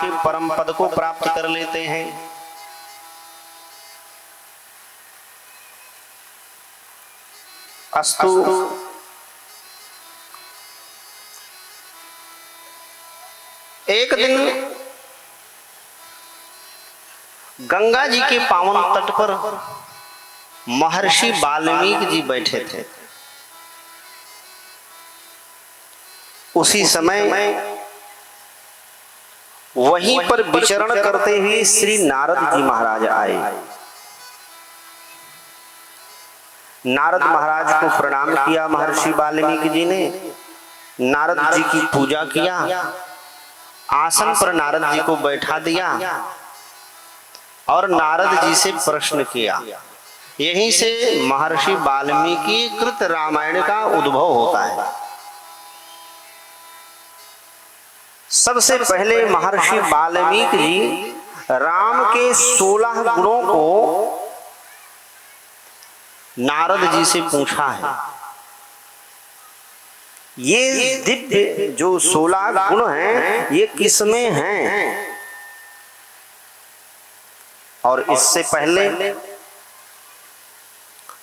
के परम पद को प्राप्त कर लेते हैं। अस्तु एक दिन गंगा जी के पावन तट पर महर्षि वाल्मीकि जी बैठे थे। उसी समय वहीं पर विचरण करते हुए श्री नारद जी महाराज आए। नारद महाराज को प्रणाम किया महर्षि वाल्मीकि जी ने, नारद जी की पूजा किया, आसन पर नारद जी को बैठा दिया और नारद जी से प्रश्न किया। यहीं से महर्षि वाल्मीकि कृत रामायण का उद्भव होता है। सबसे पहले महर्षि वाल्मीकि जी राम के 16 गुणों को नारद जी से पूछा है। ये दिव्य जो 16 गुण हैं ये किसमें हैं? और इससे पहले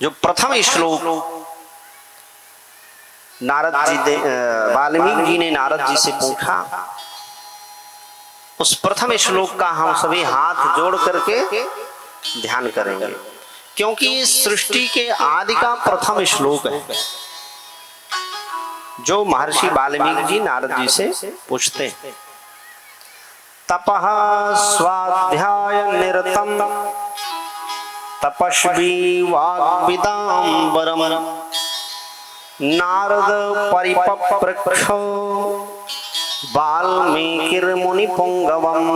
जो प्रथम श्लोक नारद जी वाल्मीकि जी ने नारद जी से पूछा, उस प्रथम श्लोक का हम सभी हाथ जोड़ करके ध्यान करेंगे, क्योंकि इस सृष्टि के आदि का प्रथम श्लोक है जो महर्षि वाल्मीकि जी नारद जी से पूछते हैं। तपः स्वाध्याय निरतम तपस्वी वाग्विदाम्बरम नारद परिपप्रक्षो वाल्मीकिर्मुनि पुंगवम।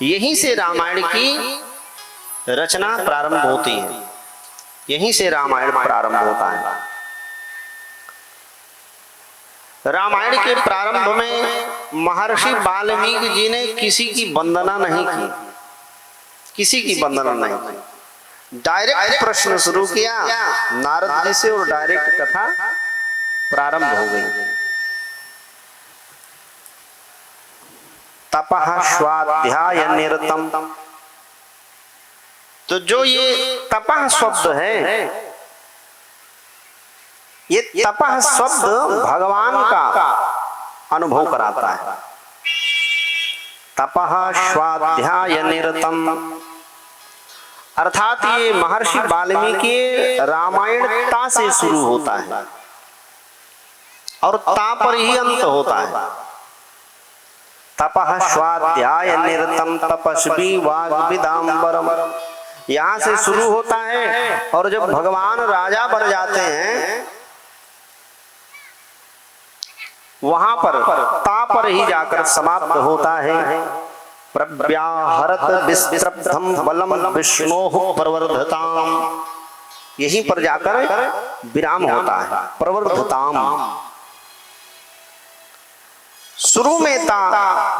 यहीं से रामायण की रचना प्रारंभ होती है, यहीं से रामायण प्रारंभ होता है। रामायण के प्रारंभ में महर्षि वाल्मीकि जी ने किसी की वंदना नहीं की, किसी की वंदना नहीं की, डायरेक्ट प्रश्न शुरू किया नारद जी से और डायरेक्ट कथा प्रारंभ हो गई। तपः स्वाध्याय निरतम, तो जो ये तपः शब्द है, ये तपः शब्द भगवान का अनुभव कराता है। तपः स्वाध्याय निरतम अर्थात ये महर्षि वाल्मीकि रामायण ता से शुरू होता है और ता पर ही अंत होता है। तपः स्वाध्याय निरतम तपस्वी वाग्विदाम्बरम, यहां से शुरू होता है और जब भगवान राजा बन जाते हैं वहां पर ता पर ही जाकर समाप्त होता है। प्रव्याहरत विस्त्रब्धम बलम विष्णोः प्रवर्धताम, यहीं पर जाकर विराम होता है। प्रवर्धताम शुरू में ता,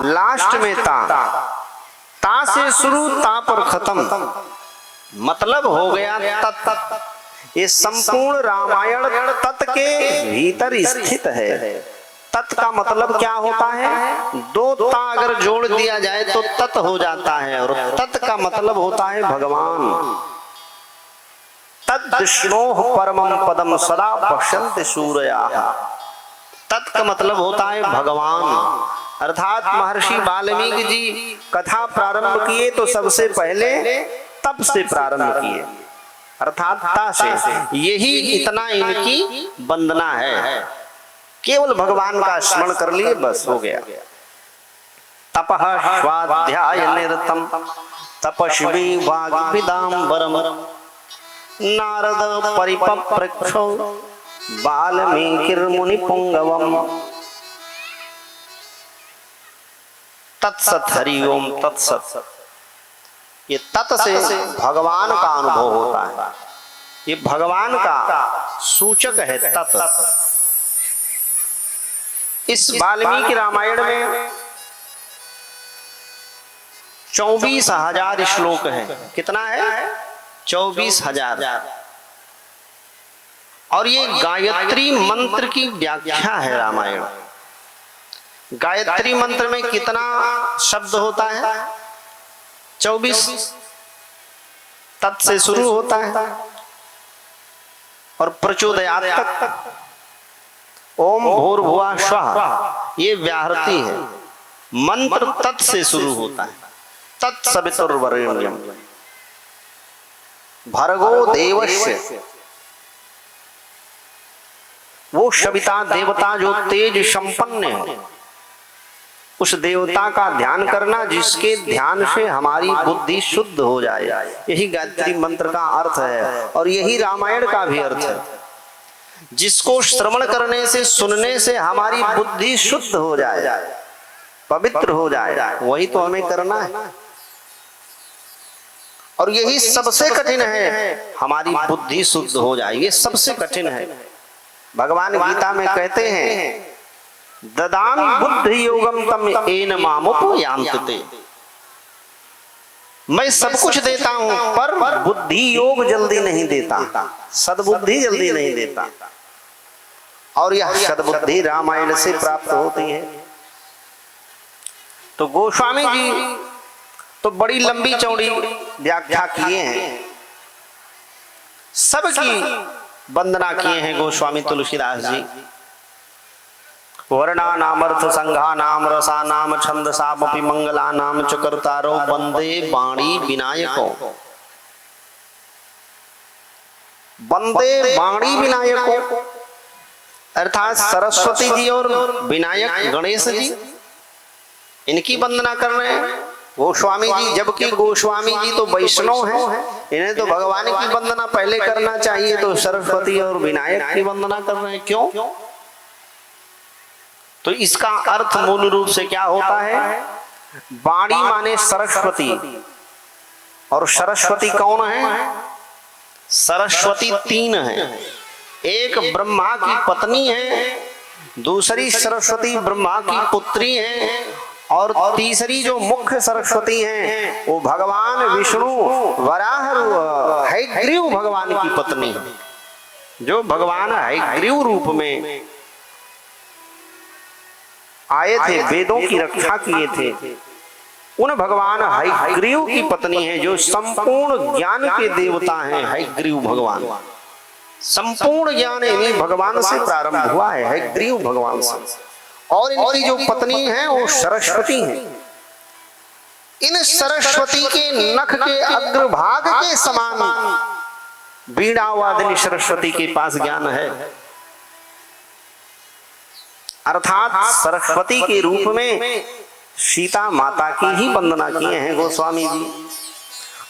लास्ट में ता से शुरू ता पर खत्म, मतलब हो गया तत्। ये संपूर्ण रामायण तत् के भीतर स्थित है। तत् का मतलब क्या होता है? दो ता अगर जोड़ दिया जाए तो तत् हो जाता है, और तत् का मतलब होता है भगवान। तद् विष्णोः परमं पदम सदा पश्यन्ति सूरयाः, तत् का मतलब होता है भगवान। अर्थात महर्षि वाल्मीकि जी कथा प्रारंभ किए तो सबसे पहले तप से प्रारंभ किए, अर्थात ता से। यही इतना इनकी वंदना है, केवल भगवान का स्मरण कर लिए बस हो गया। तपः स्वाध्याय निरतम तपस्वी वाग्विदाम्बरम नारद परिपप्रक्षो वाल्मीकिर्मुनि पुंगवम। तत्सत, हरि ओम तत्सत। ये तत् से भगवान का अनुभव होता है, ये भगवान का सूचक है तत्। इस वाल्मीकि रामायण में 24,000 श्लोक हैं। कितना है? 24,000। और ये गायत्री मंत्र की व्याख्या है रामायण। गायत्री मंत्र में कितना शब्द होता है? 24। तत् से शुरू होता है और प्रचोदयात् तक। ओम भूर्भुवः स्वः ये व्याहृति है। मंत्र तत् से शुरू होता है। तत्सवितुर्वरेण्यम भर्गो देवस्य। वो सविता देवता जो तेज संपन्न है, उस देवता का ध्यान करना जिसके ध्यान से हमारी बुद्धि शुद्ध हो जाए। यही गायत्री मंत्र का अर्थ है और यही रामायण का भी अर्थ है। जिसको श्रवण करने से, सुनने से हमारी बुद्धि शुद्ध हो जाए, पवित्र हो जाए, वही तो हमें करना है। और यही सबसे कठिन है, हमारी बुद्धि शुद्ध हो जाए, ये सबसे कठिन है। भगवान गीता में कहते हैं ददामि बुद्धि योगम तम येन मामुपयान्ति। मैं सब कुछ देता हूं पर बुद्धि योग जल्दी नहीं देता, सद्बुद्धि जल्दी नहीं देता। और यह सद्बुद्धि रामायण से प्राप्त होती है। तो गोस्वामी जी तो बड़ी लंबी चौड़ी व्याख्या किए हैं, सबकी वंदना किए हैं गोस्वामी तुलसीदास जी। वर्णानामर्थ संघानाम रसानाम छंदसामपि मंगलानाम च कर्तारो वंदे वाणी विनायको। वंदे वाणी विनायको अर्थात सरस्वती जी और विनायक गणेश जी, इनकी वंदना कर रहे हैं गोस्वामी जी। जबकि गोस्वामी जी तो वैष्णव हैं, इन्हें तो भगवान की वंदना पहले करना चाहिए, तो सरस्वती और विनायक की वंदना कर रहे हैं। क्यों? तो इसका अर्थ मूल रूप से क्या होता है? वाणी माने सरस्वती, और सरस्वती कौन है? सरस्वती तीन है। एक ब्रह्मा की पत्नी है, दूसरी सरस्वती ब्रह्मा की पुत्री है, और तीसरी जो मुख्य सरस्वती है वो भगवान विष्णु वराह हयग्रीव भगवान की पत्नी है, जो भगवान हयग्रीव रूप में आए थे, वेदों की रक्षा किए थे। उन भगवान हयग्रीव की पत्नी है, जो संपूर्ण ज्ञान के देवता हैं। हयग्रीव भगवान, संपूर्ण ज्ञान इन्हीं भगवान से प्रारंभ हुआ है, हयग्रीव भगवान से। और इनकी जो पत्नी है वो सरस्वती है। इन सरस्वती के नख के अग्रभाग के समान वीणा वादिनी सरस्वती के पास ज्ञान है। अर्थात सरस्वती के रूप में सीता माता की ही वंदना किए हैं गोस्वामी जी।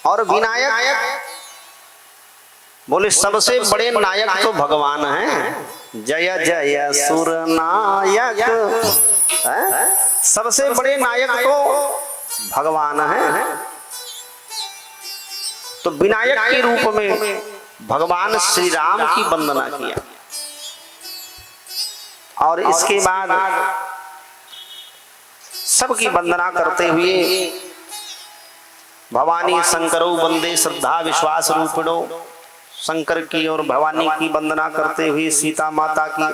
और विनायक बोले सबसे बड़े नायक तो भगवान हैं। जय जय सुर नायक, सबसे बड़े नायक तो भगवान हैं। तो विनायक के रूप में भगवान श्री राम की वंदना किया। और इसके बाद सबकी वंदना करते हुए भवानी शंकरो वंदे श्रद्धा विश्वास रूपिणो, शंकर की और भवानी की वंदना करते हुए सीता माता की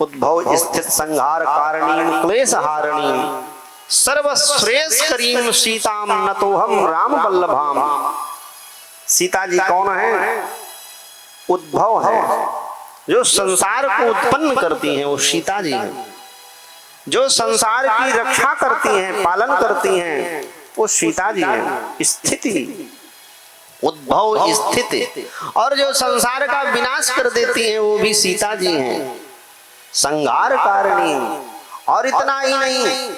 उद्भव स्थित संहार कारणीं क्लेश हारणीं सर्वश्रेष्ठ करीम सीताम नतोहम राम वल्लभाम। सीता जी कौन है? उद्भव है, जो संसार को उत्पन्न करती हैं, वो सीता जी हैं। जो संसार की रक्षा करती हैं, पालन करती हैं, वो सीता जी हैं। स्थिति, उद्भव, स्थिति, और जो संसार का विनाश कर देती हैं वो भी सीता जी हैं, संहार कारिणी। और इतना ही नहीं,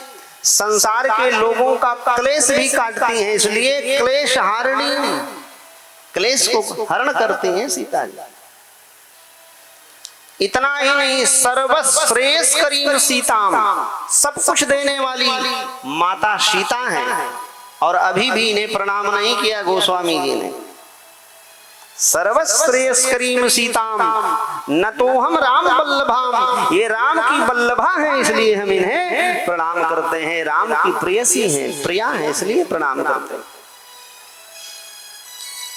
संसार के लोगों का क्लेश भी काटती हैं, इसलिए क्लेश हारिणी, क्लेश को हरण करती हैं सीता जी। इतना ही नहीं, सर्वश्रेष्ठ करीम सीताम, सब कुछ देने वाली माता सीता है। और अभी भी इन्हें प्रणाम नहीं किया गोस्वामी जी ने। सर्वश्रेष्ठ करीम सीताम न तो हम राम वल्लभाम, ये राम की वल्लभा है इसलिए हम इन्हें प्रणाम करते हैं। राम की प्रेयसी हैं, प्रिया है, इसलिए प्रणाम करते हैं।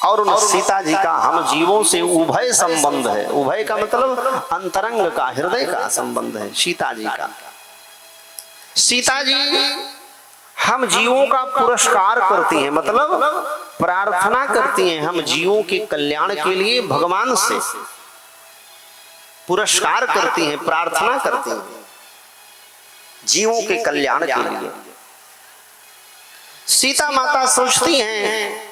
और उन सीता जी का हम जीवों से उभय संबंध है। उभय का मतलब अंतरंग का, हृदय का संबंध है सीता जी का। सीता जी हम जीवों का पुरस्कार करती हैं, मतलब प्रार्थना करती हैं, हम जीवों के कल्याण के लिए भगवान से पुरस्कार करती हैं, प्रार्थना करती हैं जीवों के कल्याण के लिए। सीता माता सोचती हैं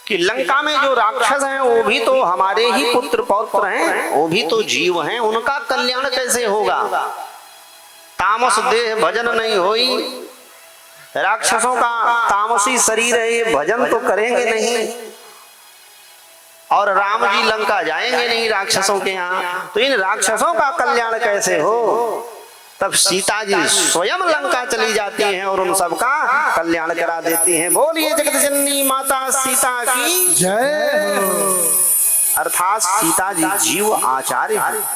कि लंका में जो राक्षस हैं वो भी तो हमारे ही पुत्र पौत्र हैं, वो भी तो जीव हैं, उनका कल्याण कैसे होगा? तामस देह भजन नहीं होई, राक्षसों का तामसी शरीर है, ये भजन तो करेंगे नहीं, और राम जी लंका जाएंगे नहीं राक्षसों के यहाँ, तो इन राक्षसों का कल्याण कैसे हो? तब सीता जी स्वयं लंका चली जाती हैं और उन सबका कल्याण करा देती हैं। बोलिए जगत जननी माता सीता की जय। अर्थात सीता जी जीव आचार्य हैं,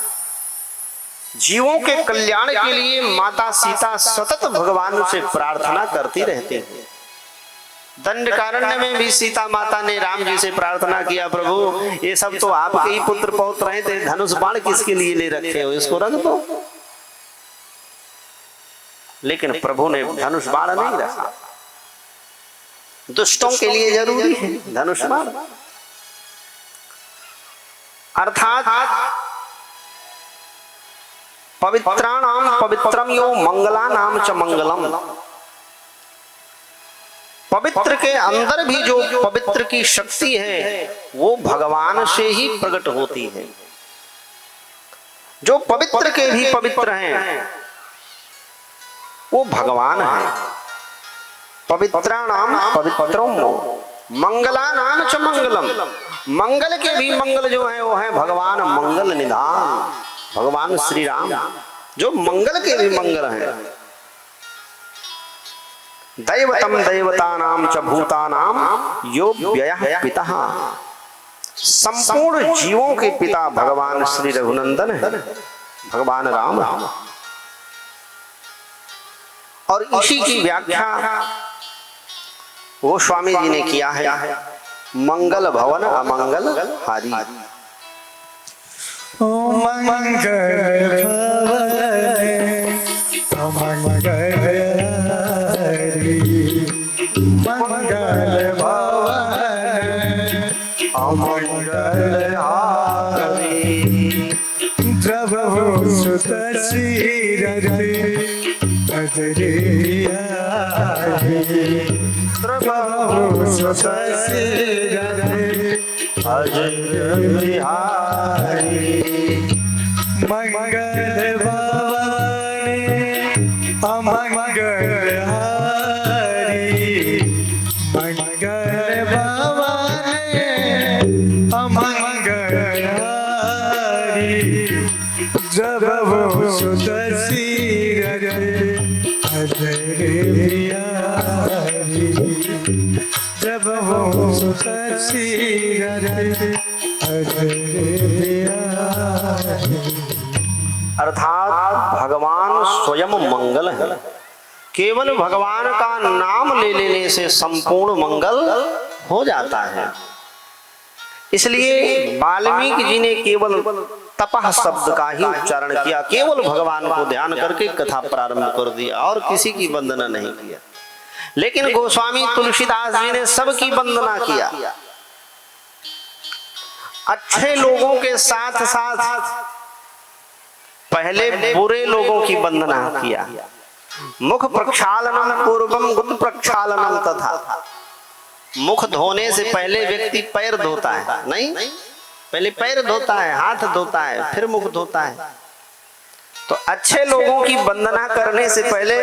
जीवों के कल्याण के लिए माता सीता सतत भगवान से प्रार्थना करती रहती हैं। दंडकारण्य में भी सीता माता ने राम जी से प्रार्थना किया, प्रभु ये सब तो आपके ही पुत्र पौत्र हैं, थे धनुष बाण किसके लिए ले रखे हो, इसको रख दो। लेकिन प्रभु ने धनुष बाण नहीं रखा, दुष्टों के लिए जरूरी है धनुष बाण। अर्थात पवित्राणाम पवित्रम यो मंगलानाम च मंगलम, पवित्र के अंदर भी जो पवित्र की शक्ति है वो भगवान से ही प्रकट होती है। जो पवित्र के भी पवित्र हैं वो भगवान है। पवित्राणाम पवित्रम मंगलानाम च मंगलम, मंगल के भी मंगल जो है वो है भगवान मंगल निधान, भगवान श्री राम जो मंगल के भी मंगल हैं। दैवतम दैवतानाम च भूतानाम यो व्ययः पिता, संपूर्ण जीवों के पिता भगवान श्री रघुनंदन है, भगवान राम। और इसी की व्याख्या वो स्वामी जी ने किया है, मंगल भवन अमंगल हारी। मंगल भवन मंगल भवन अमंगल हारी, प्रभु सुत श्री प्रभु सुत श्री अजय बिहारी, मंगल भवन अमंगल हारी, मंगल भवन अमंगल हारी, प्रभु सुत श्री अजय बिहारी, प्रभु सुत श्री अर्थात भगवान स्वयं मंगल है। केवल भगवान का नाम ले लेने से संपूर्ण मंगल हो जाता है। इसलिए वाल्मीकि जी ने केवल तपः शब्द का ही उच्चारण किया, केवल भगवान को ध्यान करके कथा प्रारंभ कर दिया और किसी की वंदना नहीं किया। लेकिन गोस्वामी तुलसीदास जी ने सबकी वंदना किया। अच्छे लोगों के साथ साथ पहले बुरे लोगों की वंदना किया। मुख प्रक्षालनम पूर्वम गुद प्रक्षालनम तथा, मुख धोने से पहले व्यक्ति पैर धोता है, नहीं पहले पैर धोता है, हाथ धोता है, फिर मुख धोता है। तो अच्छे लोगों की वंदना करने से पहले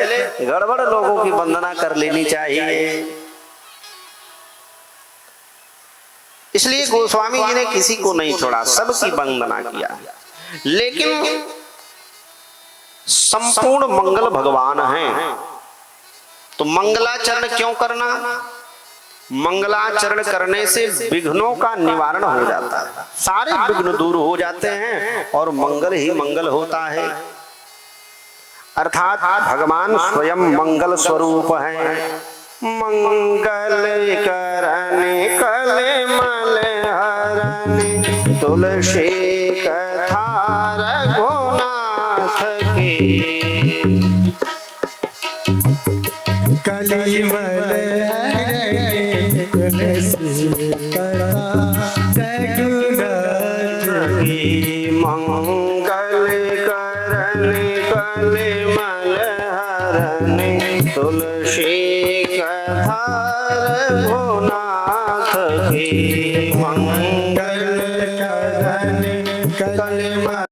गड़बड़ लोगों की वंदना कर लेनी चाहिए। इसलिए गोस्वामी जी ने किसी को नहीं छोड़ा, सबकी वंदना किया। लेकिन संपूर्ण मंगल भगवान हैं, तो मंगलाचरण क्यों करना? मंगलाचरण करने से विघ्नों का निवारण हो जाता है, सारे विघ्न दूर हो जाते हैं और मंगल ही मंगल होता है। अर्थात भगवान स्वयं मंगल स्वरूप है। मंगल करने कले मल हरने, तुलसी कथा रघुनाथ की कलिमल हरे तुलसी कथा रघुनाथ की मंगल करने कलिमल हरने तुलसी कथा रघुनाथ की मंगल करने कलिमल